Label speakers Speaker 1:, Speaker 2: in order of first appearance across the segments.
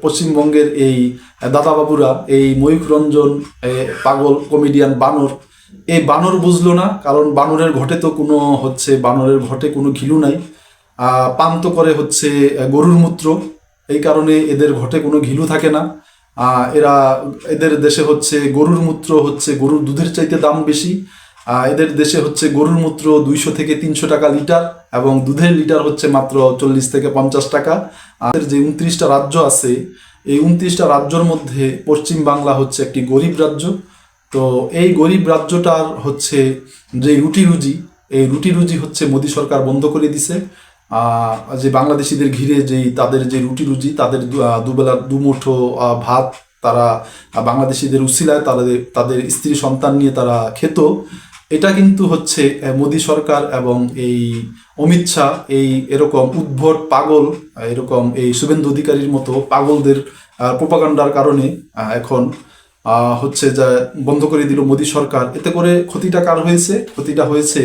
Speaker 1: পশ্চিমবঙ্গের এই দাদাবাবুরা, এই ময়ূখ রঞ্জন পাগল কমেডিয়ান বানর, এই বানর বুঝলো না, কারণ বানরের ঘটে তো কোনো বানরের ঘটে কোনো ঘিলু নাই। পান্ত করে গরুর মূত্র, এই কারণে এদের ঘটে কোনো ঘিলু থাকে না। এরা এদের দেশে গরুর মূত্র গরুর দুধের চাইতে দাম বেশি। এদের দেশে গরুর মূত্র 200 থেকে 300 টাকা লিটার, এবং দুধের লিটার মাত্র 40 থেকে 50 টাকা। আর যে 29টা রাজ্য আছে, এই 29টা রাজ্যর মধ্যে পশ্চিম বাংলা একটি গরিব রাজ্য। তো এই গরিব রাজ্যটার যে রুটি রুজি, এই রুটি রুজি মোদী সরকার বন্ধ করে দিছে। যে বাংলাদেশিদের ঘিরে তাদের যে রুটি রুজি, তাদের দুবেলা দুমুঠো ভাত তারা বাংলাদেশিদের উসিলায় তাদের স্ত্রী সন্তান নিয়ে তারা খেত। এটা কিন্তু মোদী সরকার এবং এই অমিত শাহ, এরকম উদ্ভট পাগল, এরকম এই শুভেন্দু অধিকারীর মতো পাগলদের প্রোপাগান্ডার কারণে এখন যা বন্ধ করে দিল মোদী সরকার। এতে করে ক্ষতিটা কার হয়েছে? ক্ষতিটা হয়েছে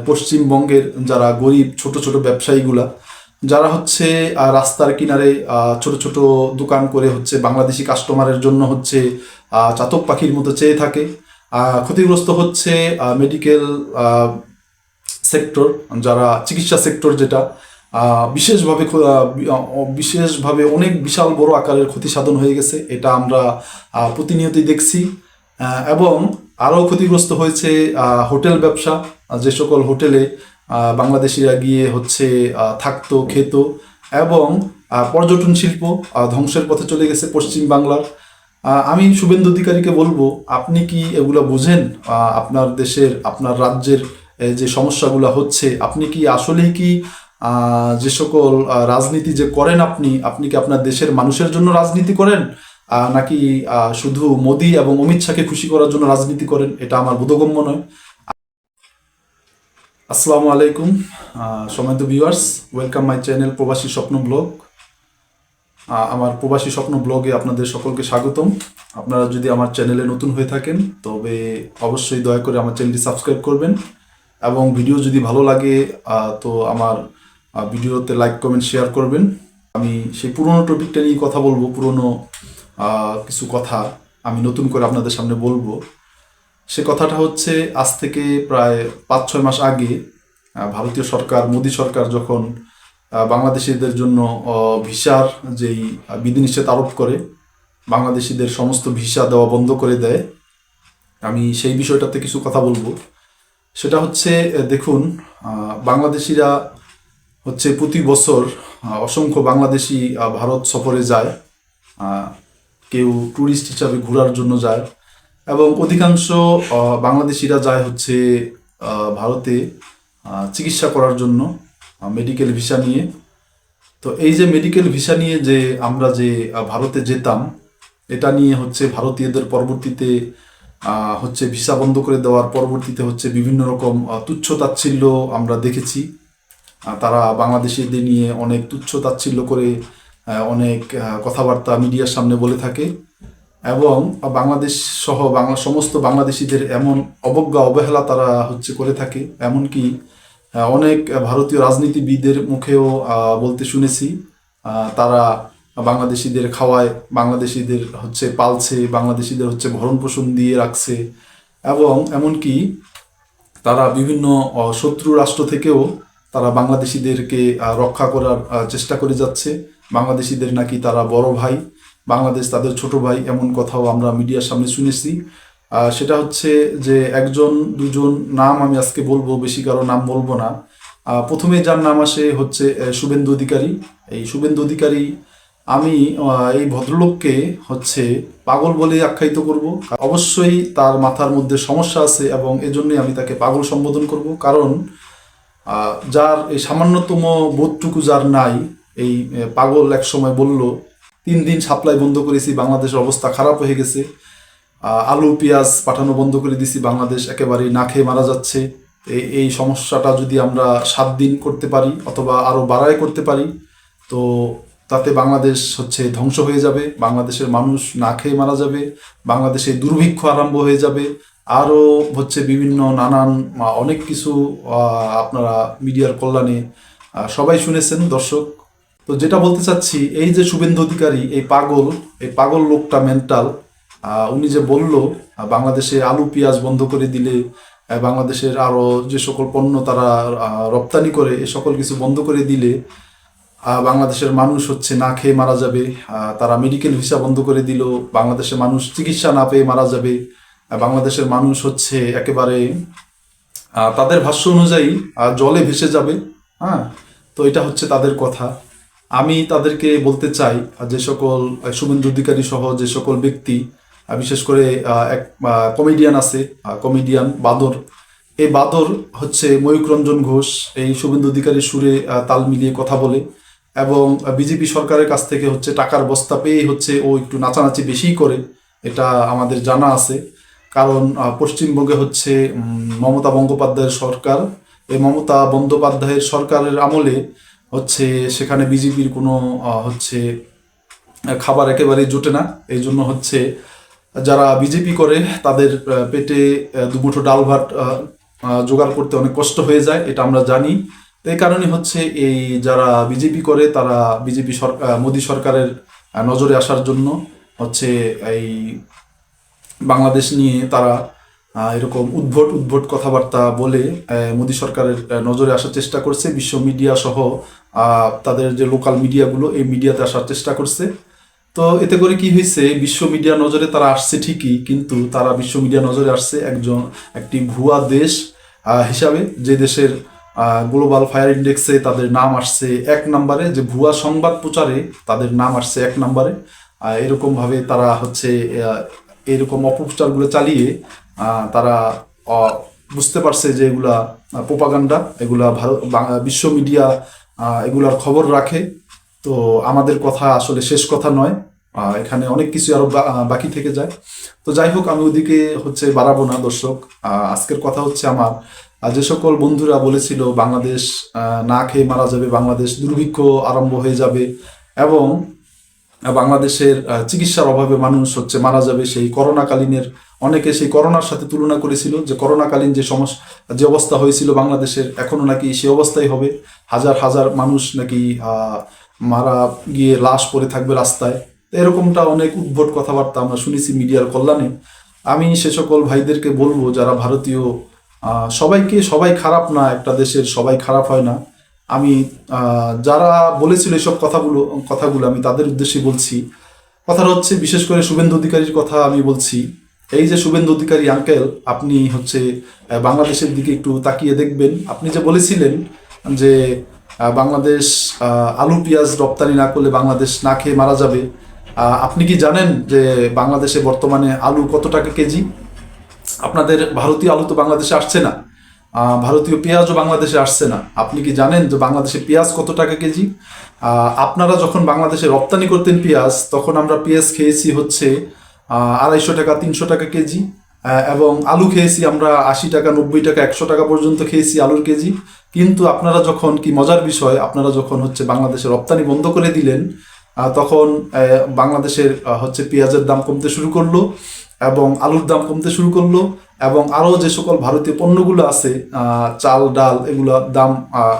Speaker 1: পশ্চিমবঙ্গের যারা গরিব ছোট ছোট ব্যবসায়ীগুলা, যারা রাস্তার কিনারে ছোট ছোট দোকান করে বাংলাদেশি কাস্টমারের জন্য চাতক পাখির মতো চেয়ে থাকে। ক্ষতিগ্রস্ত মেডিকেল সেক্টর, যারা চিকিৎসা সেক্টর, যেটা বিশেষভাবে অনেক বিশাল বড় আকারের ক্ষতি সাধন হয়ে গেছে। এটা আমরা প্রতিনিয়তই দেখছি। এবং আরও ক্ষতিগ্রস্ত হয়েছে হোটেল ব্যবসা, যে সকল হোটেলে বাংলাদেশিরা গিয়ে থাকতো, খেত, এবং পর্যটন শিল্প ধ্বংসের পথে চলে গেছে পশ্চিম বাংলার। আমি শুভেন্দু অধিকারীকে বলবো, আপনি কি এগুলো বোঝেন? আপনার দেশের, আপনার রাজ্যের যে সমস্যাগুলো আপনি কি আসলেই কি যে সকল রাজনীতি যে করেন, আপনি কি আপনার দেশের মানুষের জন্য রাজনীতি করেন, নাকি শুধু মোদী এবং অমিত শাহকে খুশি করার জন্য রাজনীতি করেন? এটা আমার বোধগম্য নয়। আসসালামু আলাইকুম সম্মানিত ভিউয়ার্স, ওয়েলকাম মাই চ্যানেল প্রবাসী স্বপ্ন ব্লগ। আমার প্রবাসী স্বপ্ন ব্লগে আপনাদের সকলকে স্বাগতম। আপনারা যদি আমার চ্যানেলে নতুন হয়ে থাকেন তবে অবশ্যই দয়া করে আমার চ্যানেলটি সাবস্ক্রাইব করবেন, এবং ভিডিও যদি ভালো লাগে তো আমার ভিডিওতে লাইক কমেন্ট শেয়ার করবেন। আমি সেই পুরনো টপিকটা নিয়ে কথা বলবো, পুরনো কিছু কথা আমি নতুন করে আপনাদের সামনে বলবো। সে কথাটা আজ থেকে প্রায় 5-6 মাস আগে ভারতীয় সরকার, মোদী সরকার যখন বাংলাদেশিদের জন্য ভিসার যেই বিধিনিষেধ আরোপ করে, বাংলাদেশিদের সমস্ত ভিসা দেওয়া বন্ধ করে দেয়। আমি সেই বিষয়টাতে কিছু কথা বলবো। সেটা দেখুন, বাংলাদেশিরা প্রতি বছর অসংখ্য বাংলাদেশি ভারত সফরে যায়, কেউ ট্যুরিস্ট হিসাবে ঘোরার জন্য যায়, এবং অধিকাংশ বাংলাদেশিরা যায় ভারতে চিকিৎসা করার জন্য মেডিকেল ভিসা নিয়ে। তো এই যে মেডিকেল ভিসা নিয়ে যে আমরা যে ভারতে যেতাম, এটা নিয়ে ভারতীয়দের পরবর্তীতে ভিসা বন্ধ করে দেওয়ার পরবর্তীতে বিভিন্ন রকম তুচ্ছ তাচ্ছিল্য আমরা দেখেছি। তারা বাংলাদেশিদের নিয়ে অনেক তুচ্ছ তাচ্ছিল্য করে অনেক কথাবার্তা মিডিয়ার সামনে বলে থাকে, এবং বাংলাদেশ সহ সমস্ত বাংলাদেশিদের এমন অবজ্ঞা অবহেলা তারা করে থাকে। এমনকি অনেক ভারতীয় রাজনীতিবিদের মুখেও বলতে শুনেছি, তারা বাংলাদেশিদের খাওয়ায়, বাংলাদেশিদের পালছে, বাংলাদেশিদের ভরণ পোষণ দিয়ে রাখছে, এবং এমনকি তারা বিভিন্ন শত্রু রাষ্ট্র থেকেও তারা বাংলাদেশিদেরকে রক্ষা করার চেষ্টা করে যাচ্ছে। বাংলাদেশিদের নাকি তারা বড় ভাই, বাংলাদেশ তাদের ছোট ভাই, এমন কথাও আমরা মিডিয়ার সামনে শুনেছি। সেটা যে একজন দুজন নাম আমি আজকে বলবো, বেশি কারো নাম বলবো না। প্রথমে যার নাম আসে শুভেন্দু অধিকারী। এই শুভেন্দু অধিকারী, আমি এই ভদ্রলোককে পাগল বলে আখ্যায়িত করব। অবশ্যই তার মাথার মধ্যে সমস্যা আছে, এবং এজন্যই আমি তাকে পাগল সম্বোধন করব। কারণ যার এই সামান্যতম বোধটুকু যার নাই, এই পাগল এক সময় বলল 3 দিন সাপ্লাই বন্ধ করেছি, বাংলাদেশের অবস্থা খারাপ হয়ে গেছে, আলু পেঁয়াজ পাঠানো বন্ধ করে দিছি, বাংলাদেশ একেবারেই না খেয়ে মারা যাচ্ছে। এই সমস্যাটা যদি আমরা 7 দিন করতে পারি অথবা আরও বাড়ায় করতে পারি, তো তাতে বাংলাদেশ ধ্বংস হয়ে যাবে, বাংলাদেশের মানুষ না খেয়ে মারা যাবে, বাংলাদেশে দুর্ভিক্ষ আরম্ভ হয়ে যাবে, আরও বিভিন্ন নানান অনেক কিছু আপনারা মিডিয়ার কল্যাণে সবাই শুনেছেন দর্শক। তো যেটা বলতে চাচ্ছি, এই যে শুভেন্দু অধিকারী এই পাগল লোকটা মেন্টাল, উনি যে বলল বাংলাদেশে আলু পেঁয়াজ বন্ধ করে দিলে বাংলাদেশের আরো যে সকল পণ্য তারা রপ্তানি করে এ সকল কিছু বন্ধ করে দিলে বাংলাদেশের মানুষ হচ্ছে না খেয়ে মারা যাবে। তারা মেডিকেল ভিসা বন্ধ করে দিল, বাংলাদেশের মানুষ চিকিৎসা না পেয়ে মারা যাবে। বাংলাদেশের মানুষ হচ্ছে একেবারে তাদের ভাষ্য অনুযায়ী জলে ভেসে যাবে। হ্যাঁ, তো এটা হচ্ছে তাদের কথা। আমি তাদেরকে বলতে চাই, যে সকল শুভেন্দু অধিকারী সহ যে সকল ব্যক্তি, বিশেষ করে এক কমেডিয়ান আছে, কমেডিয়ান বাদর, এই বাদর হচ্ছে ময়ূক রঞ্জন ঘোষ এই শুভেন্দু অধিকারীর সুরে তাল মিলিয়ে কথা বলে, এবং বিজেপি সরকারের কাছ থেকে হচ্ছে টাকার বস্তা পেয়ে হচ্ছে ও একটু নাচানাচি বেশিই করে, এটা আমাদের জানা আছে। কারণ পশ্চিমবঙ্গে হচ্ছে মমতা বন্দ্যোপাধ্যায়ের সরকার, এই মমতা বন্দ্যোপাধ্যায়ের সরকারের আমলে হচ্ছে সেখানে বিজেপির কোনো হচ্ছে খাবার একেবারেই জোটে না। এই জন্য হচ্ছে যারা বিজেপি করে তাদের পেটে দুমুঠো ডাল ভাত জোগাড় করতে অনেক কষ্ট হয়ে যায়, এটা আমরা জানি। তো এই কারণে হচ্ছে এই যারা বিজেপি করে তারা বিজেপি সরকার, মোদী সরকারের নজরে আসার জন্য হচ্ছে এই বাংলাদেশ নিয়ে তারা এরকম উদ্ভট উদ্ভট কথাবার্তা বলে মোদী সরকারের নজরে আসার চেষ্টা করছে। বিশ্ব মিডিয়া সহ তাদের যে লোকাল মিডিয়াগুলো, এই মিডিয়াতে আসার চেষ্টা করছে। তো এতে করে কি হয়েছে, বিশ্ব মিডিয়া নজরে তারা আসছে ঠিকই, কিন্তু তারা বিশ্ব মিডিয়া নজরে আসছে একটি ভুয়া দেশ হিসাবে, যে দেশের গ্লোবাল ফায়ার ইন্ডেক্সে তাদের নাম আসছে 1 নম্বরে, যে ভুয়া সংবাদ প্রচারে তাদের নাম আসছে 1 নম্বরে। এরকমভাবে তারা হচ্ছে এরকম অপপ্রচারগুলো চালিয়ে তারা বুঝতে পারছে যে এগুলা প্রোপাগান্ডা, এগুলা বিশ্ব মিডিয়া এগুলার খবর রাখে। তো আমাদের কথা আসলে শেষ কথা নয়, এখানে অনেক কিছু আরো বাকি থেকে যায়। তো যাই হোক, আমি ওদিকে হচ্ছে বাড়াবো না দর্শক। আজকের কথা হচ্ছে আমার, যে সকল বন্ধুরা বলেছিল বাংলাদেশ না খেয়ে মারা যাবে, বাংলাদেশ দুর্ভিক্ষ আরম্ভ হয়ে যাবে এবং বাংলাদেশের চিকিৎসার অভাবে মানুষ হচ্ছে মারা যাবে, সেই করোনাকালীনের অনেকে সেই করোনার সাথে তুলনা করেছিল, যে করোনাকালীন যে অবস্থা হয়েছিল বাংলাদেশের, এখনো নাকি সেই অবস্থাই হবে। হাজার হাজার মানুষ নাকি মারা গিয়ে লাশ পড়ে থাকবে রাস্তায়। এরকমটা অনেক উদ্ভট কথাবার্তা আমরা শুনেছি মিডিয়ার কল্যাণে। আমি সে সকল ভাইদেরকে বলবো, যারা ভারতীয়, সবাই খারাপ না, একটা দেশের সবাই খারাপ হয় না। আমি যারা বলেছিল এইসব কথাগুলো আমি তাদের উদ্দেশ্যে বলছি। কথাটা হচ্ছে বিশেষ করে শুভেন্দু অধিকারীর কথা আমি বলছি। এই যে শুভেন্দু অধিকারী আঙ্কেল, আপনি হচ্ছে বাংলাদেশের দিকে একটু তাকিয়ে দেখবেন। আপনি যে বলেছিলেন যে বাংলাদেশ আলু পেঁয়াজ রপ্তানি না করলে বাংলাদেশ না খেয়ে মারা যাবে, আপনি কি জানেন যে বাংলাদেশে বর্তমানে আলু কত টাকা কেজি? আপনাদের ভারতীয় আলু তো বাংলাদেশে আসছে না, ভারতীয় পেঁয়াজও বাংলাদেশে আসছে না। আপনি কি জানেন যে বাংলাদেশে পেঁয়াজ কত টাকা কেজি? আপনারা যখন বাংলাদেশে রপ্তানি করতেন পেঁয়াজ, তখন আমরা পেঁয়াজ খেয়েছি হচ্ছে 250 টাকা 300 টাকা কেজি, এবং আলু খেয়েছি আমরা 80 টাকা 90 টাকা 100 টাকা পর্যন্ত খেয়েছি আলুর কেজি। কিন্তু আপনারা যখন, কি মজার বিষয়, আপনারা যখন হচ্ছে বাংলাদেশে রপ্তানি বন্ধ করে দিলেন, তখন বাংলাদেশের হচ্ছে পেঁয়াজের দাম কমতে শুরু করলো এবং আলুর দাম কমতে শুরু করলো, এবং আরও যে সকল ভারতীয় পণ্যগুলো আছে, চাল ডাল, এগুলো দাম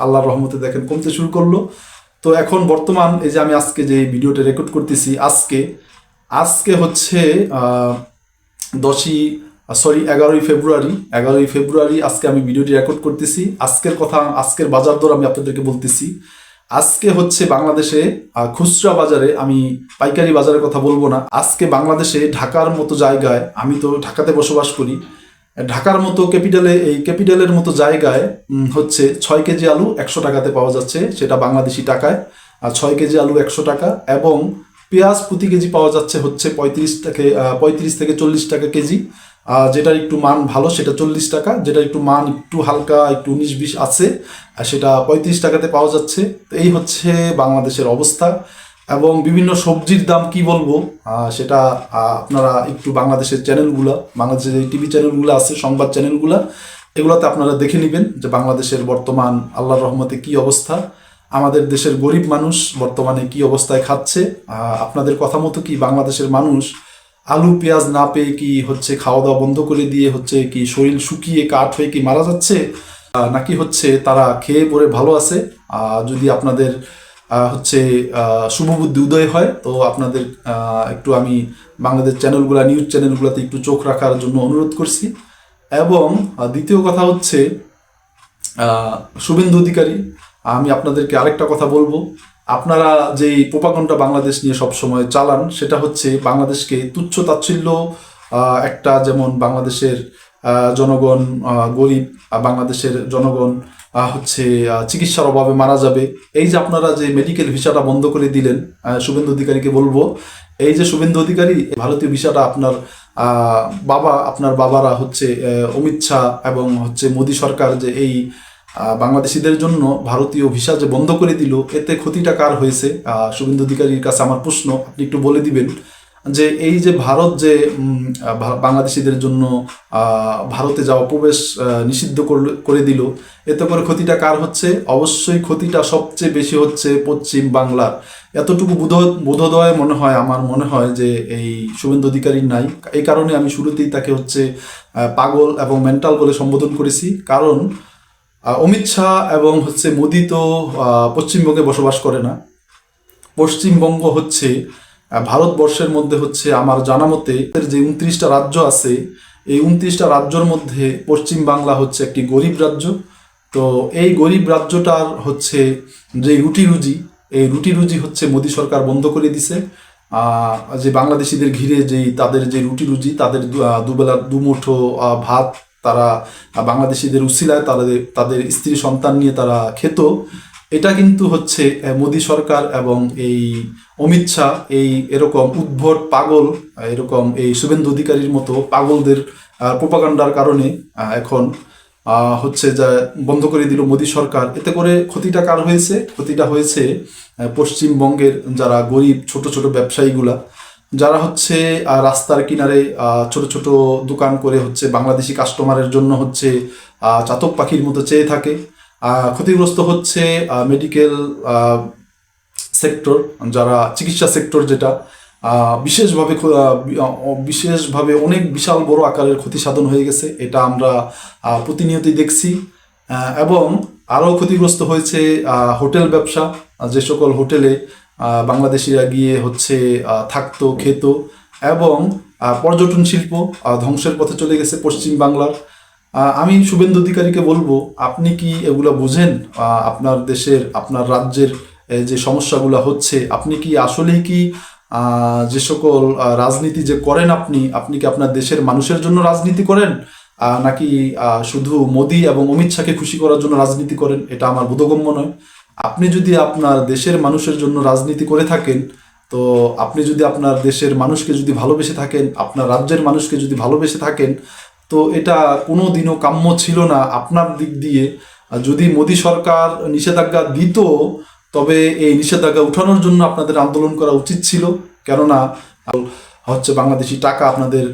Speaker 1: আল্লাহর রহমতে দেখেন কমতে শুরু করলো। তো এখন বর্তমান এই যে আমি আজকে যে ভিডিওটা রেকর্ড করতেছি, আজকে হচ্ছে 11ই ফেব্রুয়ারি আজকে আমি ভিডিওটি রেকর্ড করতেছি। আজকের কথা, আজকের বাজার দর আমি আপনাদেরকে বলতেছি। আজকে হচ্ছে বাংলাদেশে খুচরা বাজারে, আমি পাইকারি বাজারের কথা বলবো না, আজকে বাংলাদেশে ঢাকার মতো জায়গায়, আমি তো ঢাকাতে বসবাস করি, ঢাকার মতো ক্যাপিটালের মতো জায়গায় হচ্ছে 6 কেজি আলু 100 টাকাতে পাওয়া যাচ্ছে, সেটা বাংলাদেশি টাকায়। 6 কেজি আলু 100 টাকা, এবং পেঁয়াজ প্রতি কেজি পাওয়া যাচ্ছে হচ্ছে 35 থেকে 40 টাকা কেজি। যেটার একটু মান ভালো সেটা 40 টাকা, যেটার একটু মান একটু হালকা একটু 19-20 আছে সেটা 35 টাকাতে পাওয়া যাচ্ছে। তো এই হচ্ছে বাংলাদেশের অবস্থা। এবং বিভিন্ন সবজির দাম কি বলবো, সেটা আপনারা একটু বাংলাদেশের বাংলাদেশের যে টিভি চ্যানেলগুলো আছে, সংবাদ চ্যানেলগুলো, এগুলোতে আপনারা দেখে নেবেন যে বাংলাদেশের বর্তমান আল্লাহর রহমতে কি অবস্থা, আমাদের দেশের গরিব মানুষ বর্তমানে কি অবস্থায় খাচ্ছে। আপনাদের কথা মতো কি বাংলাদেশের মানুষ আলু পেঁয়াজ না পেয়ে কি হচ্ছে খাওয়া দাওয়া বন্ধ করে দিয়ে হচ্ছে কি শরীর শুকিয়ে কাঠ হয়ে কি মারা যাচ্ছে, নাকি হচ্ছে তারা খেয়ে পরে ভালো আছে? যদি আপনাদের হচ্ছে শুভবুদ্ধি উদয় হয়। তো আপনাদের একটু আমি বাংলাদেশ চ্যানেলগুলো, নিউজ চ্যানেলগুলোতে একটু চোখ রাখার জন্য অনুরোধ করছি। এবং দ্বিতীয় কথা হচ্ছে শুভেন্দু অধিকারী, আমি আপনাদেরকে আরেকটা কথা বলবো। আপনারা যেই প্রোপাগন্ডা বাংলাদেশ নিয়ে সবসময় চালান, সেটা হচ্ছে বাংলাদেশকে তুচ্ছ তাচ্ছিল্য একটা, যেমন বাংলাদেশের জনগণ গরিব, বাংলাদেশের জনগণ হচ্ছে চিকিৎসার অভাবে মারা যাবে। এই যে আপনারা যে মেডিকেল ভিসাটা বন্ধ করে দিলেন, শুভেন্দু অধিকারীকে বলবো, এই যে শুভেন্দু অধিকারী, ভারতীয় ভিসাটা আপনার আপনার বাবারা হচ্ছে অমিত শাহ এবং হচ্ছে মোদী সরকার যে এই বাংলাদেশিদের জন্য ভারতীয় ভিসা যে বন্ধ করে দিল, এতে ক্ষতিটা কার হয়েছে? শুভেন্দু অধিকারীর কাছে আমার প্রশ্ন, আপনি একটু বলে দিবেন যে এই যে ভারত যে বাংলাদেশিদের জন্য ভারতে যাওয়া প্রবেশ নিষিদ্ধ করে দিল, এতে করে ক্ষতিটা কার হচ্ছে? অবশ্যই ক্ষতিটা সবচেয়ে বেশি হচ্ছে পশ্চিম বাংলার। এতটুকু বোধোদয় মনে হয়, আমার মনে হয় যে এই শুভেন্দু অধিকারীর নাই। এই কারণে আমি শুরুতেই তাকে হচ্ছে পাগল এবং মেন্টাল বলে সম্বোধন করেছি। কারণ অমিত শাহ এবং হচ্ছে মোদি তো পশ্চিমবঙ্গে বসবাস করে না। পশ্চিমবঙ্গ হচ্ছে ভারতবর্ষের মধ্যে হচ্ছে আমার জানা মতে যে 29টা রাজ্য আছে, এই 29টা রাজ্যর মধ্যে পশ্চিম বাংলা হচ্ছে একটি গরিব রাজ্য। তো এই গরিব রাজ্যটার হচ্ছে যে রুটি রুজি, এই রুটি রুজি হচ্ছে মোদী সরকার বন্ধ করে দিছে। যে বাংলাদেশিদের ঘিরে যেই তাদের যে রুটি রুজি, তাদের দুবেলা দুমুঠো ভাত তারা বাংলাদেশিদের উছিলায় তাদের তাদের স্ত্রী সন্তান নিয়ে তারা খেত। এটা কিন্তু হচ্ছে মোদী সরকার এবং এই অমিত শাহ, এই এরকম উদ্ভট পাগল, এরকম এই শুভেন্দু অধিকারীর মতো পাগলদের প্রোপাগান্ডার কারণে এখন হচ্ছে যা বন্ধ করে দিল মোদী সরকার। এতে করে ক্ষতিটা কার হয়েছে? ক্ষতিটা হয়েছে পশ্চিমবঙ্গের যারা গরিব ছোট ছোট ব্যবসায়ীগুলা, যারা হচ্ছে রাস্তার কিনারে ছোট ছোট দোকান করে হচ্ছে বাংলাদেশি কাস্টমারের জন্য হচ্ছে চাতক পাখির মতো চেয়ে থাকে। ক্ষতিগ্রস্ত হচ্ছে মেডিকেল সেক্টর, যারা চিকিৎসা সেক্টর, যেটা বিশেষভাবে অনেক বিশাল বড় আকারের ক্ষতি সাধন হয়ে গেছে। এটা আমরা প্রতিনিয়তই দেখছি। এবং আরও ক্ষতিগ্রস্ত হয়েছে হোটেল ব্যবসা, যে সকল হোটেলে বাংলাদেশিরা গিয়ে হচ্ছে থাকতো, খেত। এবং পর্যটন শিল্প ধ্বংসের পথে চলে গেছে পশ্চিম বাংলার। আমি শুভেন্দু অধিকারীকে বলবো, আপনি কি এগুলো বোঝেন? আপনার দেশের, আপনার রাজ্যের যে সমস্যাগুলো হচ্ছে, আপনি কি আসলেই কি যে সকল রাজনীতি যে করেন, আপনি আপনি কি আপনার দেশের মানুষের জন্য রাজনীতি করেন, নাকি শুধু মোদি এবং অমিত শাহকে খুশি করার জন্য রাজনীতি করেন? এটা আমার বোধগম্য নয়। আপনি যদি আপনার দেশের মানুষের জন্য রাজনীতি করে থাকেন, তো আপনি যদি আপনার দেশের মানুষকে যদি ভালোবেসে থাকেন, আপনার রাজ্যের মানুষকে যদি ভালোবেসে থাকেন, তো এটা কোনো দিনও কাম্য ছিল না আপনার দিক দিয়ে। যদি মোদী সরকার নিষেধাজ্ঞা দিত, তবে এই নিষেধাজ্ঞা উঠানোর জন্য আপনাদের আন্দোলন করা উচিত ছিল। কেননা হচ্ছে বাংলাদেশি টাকা আপনাদের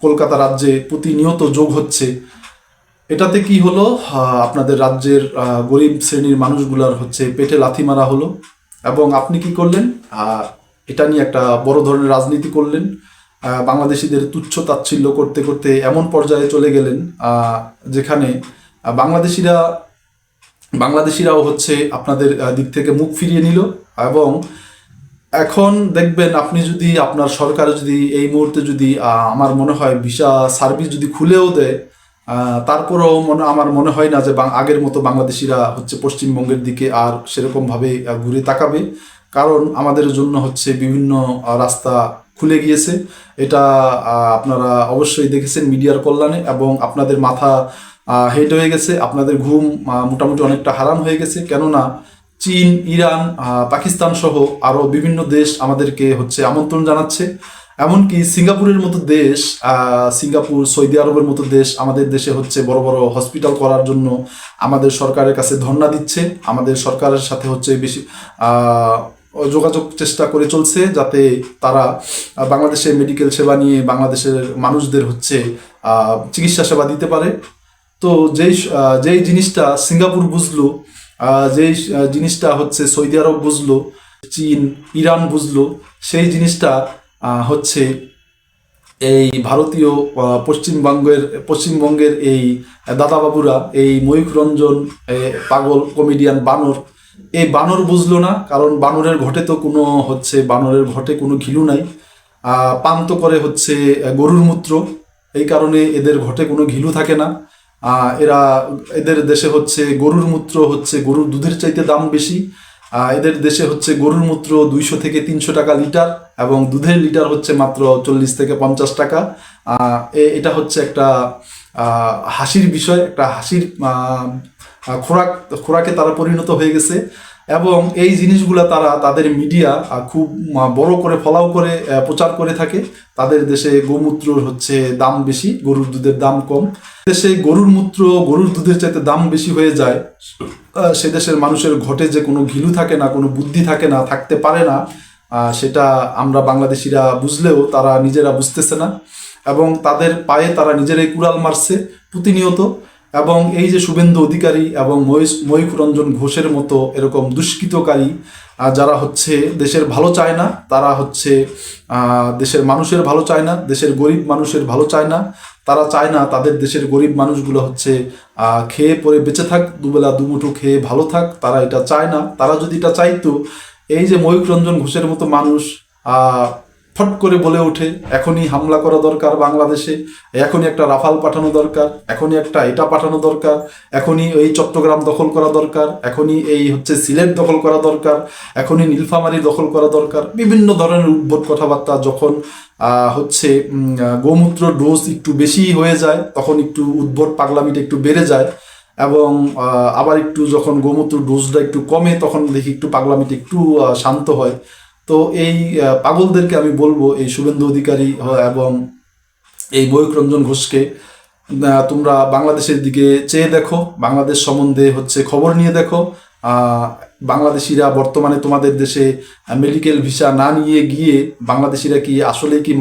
Speaker 1: কলকাতা রাজ্যে প্রতিনিয়ত যোগ হচ্ছে। এটাতে কি হলো? আপনাদের রাজ্যের গরিব শ্রেণীর মানুষগুলার হচ্ছে পেটে লাথি মারা হলো। এবং আপনি কি করলেন? এটা নিয়ে একটা বড় ধরনের রাজনীতি করলেন। বাংলাদেশিদের তুচ্ছ তাচ্ছিল্য করতে করতে এমন পর্যায়ে চলে গেলেন যেখানে বাংলাদেশিরাও হচ্ছে আপনাদের দিক থেকে মুখ ফিরিয়ে নিল। এবং এখন দেখবেন, আপনি যদি আপনার সরকার যদি এই মুহূর্তে যদি আমার মনে হয় ভিসা সার্ভিস যদি খুলেও দেয়, তারপরেও আমার মনে হয় না যে আগের মতো বাংলাদেশিরা হচ্ছে পশ্চিমবঙ্গের দিকে আর সেরকমভাবে ঘুরে তাকাবে। কারণ আমাদের জন্য হচ্ছে বিভিন্ন রাস্তা খুলে গিয়েছে। এটা আপনারা অবশ্যই দেখেছেন মিডিয়ার কল্যাণে, এবং আপনাদের মাথা হেট হয়ে গেছে, আপনাদের ঘুম মোটামুটি অনেকটা হারাম হয়ে গেছে। কেননা চীন, ইরান, পাকিস্তান সহ আরও বিভিন্ন দেশ আমাদেরকে হচ্ছে আমন্ত্রণ জানাচ্ছে। এমনকি সিঙ্গাপুরের মতো দেশ, সিঙ্গাপুর, সৌদি আরবের মতো দেশ আমাদের দেশে হচ্ছে বড় বড় হসপিটাল করার জন্য আমাদের সরকারের কাছে ধর্ণা দিচ্ছে। আমাদের সরকারের সাথে হচ্ছে বেশি যোগাযোগ চেষ্টা করে চলছে, যাতে তারা বাংলাদেশে মেডিকেল সেবা নিয়ে বাংলাদেশের মানুষদের হচ্ছে চিকিৎসা সেবা দিতে পারে। তো যেই জিনিসটা সিঙ্গাপুর বুঝলো, যেই জিনিসটা হচ্ছে সৌদি আরব বুঝলো, চীন, ইরান বুঝলো, সেই জিনিসটা হচ্ছে এই ভারতীয় পশ্চিমবঙ্গের এই দাদাবাবুরা, এই ময়ূখ রঞ্জন পাগল কমেডিয়ান বানর, এই বানর বুঝলো না, কারণ বানরের ঘটে তো কোনো হচ্ছে বানরের ঘটে কোনো ঘিলু নাই। পান তো করে হচ্ছে গরুর মূত্র, এই কারণে এদের ঘটে কোনো ঘিলু থাকে না। এরা এদের দেশে হচ্ছে গরুর মূত্র হচ্ছে গরুর দুধের চাইতে দাম বেশি। এদের দেশে হচ্ছে গরুর মূত্র 200 থেকে 300 টাকা লিটার, এবং দুধের লিটার হচ্ছে মাত্র 40 থেকে 50 টাকা। এটা হচ্ছে একটা হাসির বিষয়, একটা হাসির খোরাকে তারা পরিণত হয়ে গেছে। এবং এই জিনিসগুলা তারা তাদের মিডিয়া খুব বড় করে ফলাও করে প্রচার করে থাকে। তাদের দেশে গোমূত্রর হচ্ছে দাম বেশি, গরুর দুধের দাম কম। দেশে গরুর মূত্র গরুর দুধের চাইতে দাম বেশি হয়ে যায়, সে দেশের মানুষের ঘটে যে কোনো ঘিলু থাকে না, কোনো বুদ্ধি থাকে না, থাকতে পারে না, সেটা আমরা বাংলাদেশিরা বুঝলেও তারা নিজেরা বুঝতেছে না। এবং তাদের পায়ে তারা নিজেরাই কুড়াল মারছে প্রতিনিয়ত। এবং এই যে শুভেন্দু অধিকারী এবং ময়ূখ রঞ্জন ঘোষের মতো এরকম দুষ্কৃতকারী যারা হচ্ছে দেশের ভালো চায় না, তারা হচ্ছে দেশের মানুষের ভালো চায় না, দেশের গরিব মানুষের ভালো চায় না। তারা চায় না তাদের দেশের গরিব মানুষগুলো হচ্ছে খেয়ে পরে বেঁচে থাক, দুবেলা দুমুঠো খেয়ে ভালো থাক। তারা এটা চায় না। তারা যদি এটা চাইতো, এই যে ময়ূখ রঞ্জন ঘোষের মতো মানুষ ফট করে বলে ওঠে এখনই হামলা করা দরকার বাংলাদেশে, এখনই একটা রাফাল পাঠানো দরকার, এখনই একটা এটা পাঠানো দরকার, এখনই এই চট্টগ্রাম দখল করা দরকার, এখনই এই হচ্ছে সিলেট দখল করা দরকার, এখনই নীলফামারী দখল করা দরকার, বিভিন্ন ধরনের উদ্ভট কথাবার্তা যখন হচ্ছে গোমূত্র ডোজ একটু বেশি হয়ে যায়, তখন একটু উদ্ভট পাগলামিটা একটু বেড়ে যায়। এবং আবার একটু যখন গোমূত্র ডোজটা একটু কমে, তখন দেখি একটু পাগলামিটা একটু শান্ত হয়। তো এই পাগলদেরকে আমি বলবো, এই শুভেন্দু অধিকারী এবং এই ময়ূখ রঞ্জন ঘোষকে, তোমরা বাংলাদেশের দিকে চেয়ে দেখো, বাংলাদেশ সম্বন্ধে হচ্ছে খবর নিয়ে দেখো। বাংলাদেশিরা বর্তমানে তোমাদের দেশে মেডিকেল ভিসা না নিয়ে গিয়ে বাংলাদেশিরা কি আসলে কি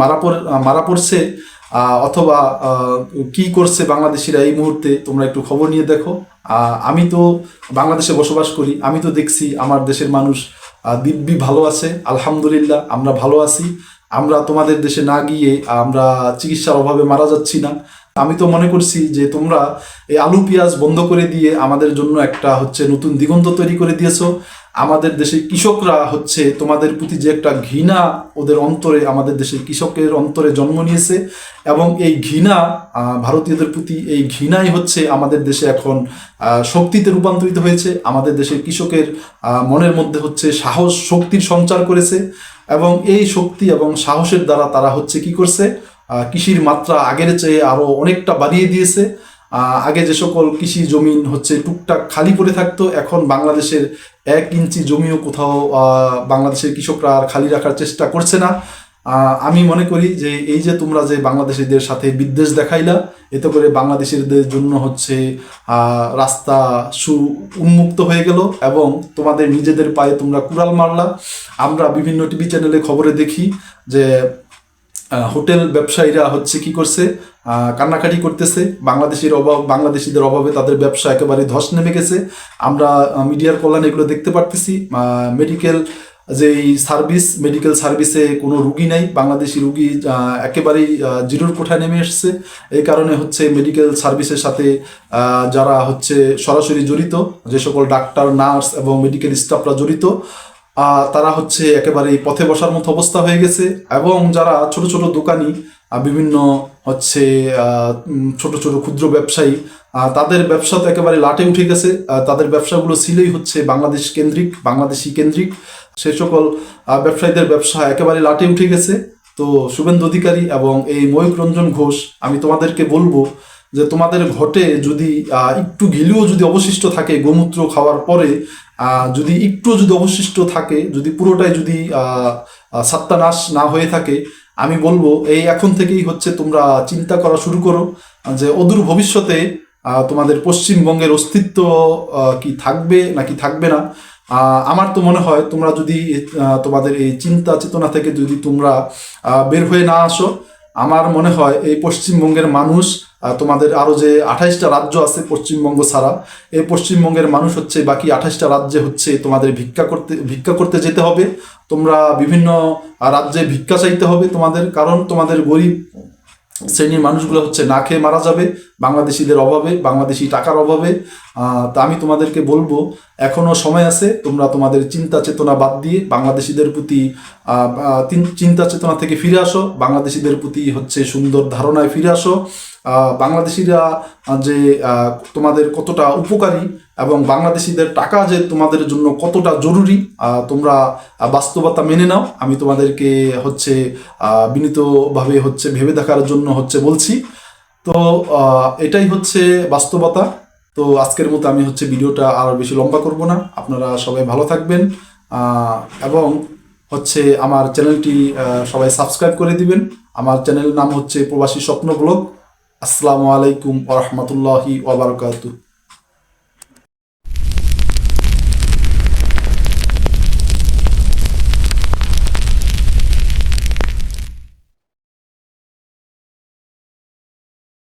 Speaker 1: মারা পড়ছে, অথবা কি করছে বাংলাদেশিরা এই মুহূর্তে, তোমরা একটু খবর নিয়ে দেখো। আমি তো বাংলাদেশে বসবাস করি, আমি তো দেখছি আমার দেশের মানুষ দিব্যি ভালো আছে, আলহামদুলিল্লাহ আমরা ভালো আছি। আমরা তোমাদের দেশে না গিয়ে আমরা চিকিৎসার অভাবে মারা যাচ্ছি না। আমি তো মনে করছি যে তোমরা এই আলু পেঁয়াজ বন্ধ করে দিয়ে আমাদের জন্য একটা হচ্ছে নতুন দিগন্ত তৈরি করে দিয়েছো। আমাদের দেশের কৃষকরা হচ্ছে তোমাদের প্রতি যে একটা ঘৃণা ওদের অন্তরে, আমাদের দেশের কৃষকের অন্তরে জন্ম নিয়েছে, এবং এই ঘৃণা ভারতীয়দের প্রতি, এই ঘৃণাই হচ্ছে আমাদের দেশে এখন শক্তিতে রূপান্তরিত হয়েছে। আমাদের দেশের কৃষকের মনের মধ্যে হচ্ছে সাহস শক্তির সঞ্চার করেছে, এবং এই শক্তি এবং সাহসের দ্বারা তারা হচ্ছে কি করছে, কৃষির মাত্রা আগের চেয়ে আরো অনেকটা বাড়িয়ে দিয়েছে। আগে যে সকল কৃষি জমিন হচ্ছে টুকটাক খালি পড়ে থাকতো, এখন বাংলাদেশের 1 ইঞ্চি জমিও কোথাও বাংলাদেশের কৃষকরা আর খালি রাখার চেষ্টা করছে না। আমি মনে করি যে এই যে তোমরা যে বাংলাদেশিদের সাথে বিদ্বেষ দেখাইলা, এতে করে বাংলাদেশিদের জন্য হচ্ছে রাস্তা উন্মুক্ত হয়ে গেল, এবং তোমাদের নিজেদের পায়ে তোমরা কুড়াল মারলা। আমরা বিভিন্ন টিভি চ্যানেলে খবরে দেখি যে হোটেল ব্যবসায়ীরা হচ্ছে কি করছে, কান্নাকাটি করতেছে। বাংলাদেশিদের অভাবে তাদের ব্যবসা একেবারে ধস নেমে গেছে। আমরা মিডিয়ার কল্যাণে এগুলো দেখতে পারতেছি। মেডিকেল সার্ভিসে কোনো রুগী নাই, বাংলাদেশি রুগী একেবারেই জিরোর কোঠায় নেমে এসছে। এই কারণে হচ্ছে মেডিকেল সার্ভিসের সাথে যারা হচ্ছে সরাসরি জড়িত, যে সকল ডাক্তার, নার্স এবং মেডিকেল স্টাফরা জড়িত, তারা হচ্ছে একেবারে পথে বসার মতো অবস্থা হয়ে গেছে। এবং যারা ছোট ছোট দোকানি, বিভিন্ন হচ্ছে ছোট ছোট ক্ষুদ্র ব্যবসায়ী, তাদের ব্যবসা তো একেবারে লাটে উঠে গেছে। তাদের ব্যবসাগুলো ছিলই হচ্ছে বাংলাদেশি কেন্দ্রিক। সে সকল ব্যবসায়ীদের ব্যবসা একেবারে লাটে উঠে গেছে। তো শুভেন্দু অধিকারী এবং এই ময়ূখ রঞ্জন ঘোষ, আমি তোমাদেরকে বলবো যে তোমাদের ঘটে যদি একটু ঘিলুও যদি অবশিষ্ট থাকে গোমূত্র খাওয়ার পরে, যদি একটু যদি অবশিষ্ট থাকে, যদি পুরোটাই যদি সত্যানাশ না হয়ে থাকে, আমি বলবো এই এখন থেকেই হচ্ছে তোমরা চিন্তা করা শুরু করো যে অদূর ভবিষ্যতে তোমাদের পশ্চিমবঙ্গের অস্তিত্ব কি থাকবে নাকি থাকবে না। আমার তো মনে হয় তোমরা যদি তোমাদের এই চিন্তা চেতনা থেকে যদি তোমরা বের হয়ে না আসো, আমার মনে হয় এই পশ্চিমবঙ্গের মানুষ, তোমাদের আরো যে 28টা রাজ্য আছে পশ্চিমবঙ্গ ছাড়া, এই পশ্চিমবঙ্গের মানুষ হচ্ছে বাকি 28টা রাজ্যে হচ্ছে তোমাদের ভিক্ষা করতে যেতে হবে। তোমরা বিভিন্ন রাজ্যে ভিক্ষা চাইতে হবে তোমাদের, কারণ তোমাদের গরিব শ্রেণীর মানুষগুলো হচ্ছে না খেয়ে মারা যাবে বাংলাদেশিদের অভাবে, বাংলাদেশি টাকার অভাবে। তা আমি তোমাদেরকে বলবো এখনো সময় আছে, তোমরা তোমাদের চিন্তা চেতনা বাদ দিয়ে বাংলাদেশিদের প্রতি চিন্তা চেতনা থেকে ফিরে আসো, বাংলাদেশিদের প্রতি হচ্ছে সুন্দর ধারণায় ফিরে আসো। বাংলাদেশিরা যে তোমাদের কতটা উপকারী এবং বাংলাদেশিদের টাকা যে তোমাদের জন্য কতটা জরুরি, তোমরা বাস্তবতা মেনে নাও। আমি তোমাদেরকে হচ্ছে বিনীতভাবে হচ্ছে ভেবে দেখার জন্য হচ্ছে বলছি। তো এটাই হচ্ছে বাস্তবতা। তো আজকের মতো আমি হচ্ছে ভিডিওটা আর বেশি লম্বা করব না। আপনারা সবাই ভালো থাকবেন এবং হচ্ছে আমার চ্যানেলটি সবাই সাবস্ক্রাইব করে দিবেন। আমার চ্যানেলের নাম হচ্ছে প্রবাসী স্বপ্ন ব্লগ। আসসালামু আলাইকুম ওয়া রাহমাতুল্লাহি ওয়া বারাকাতুহু।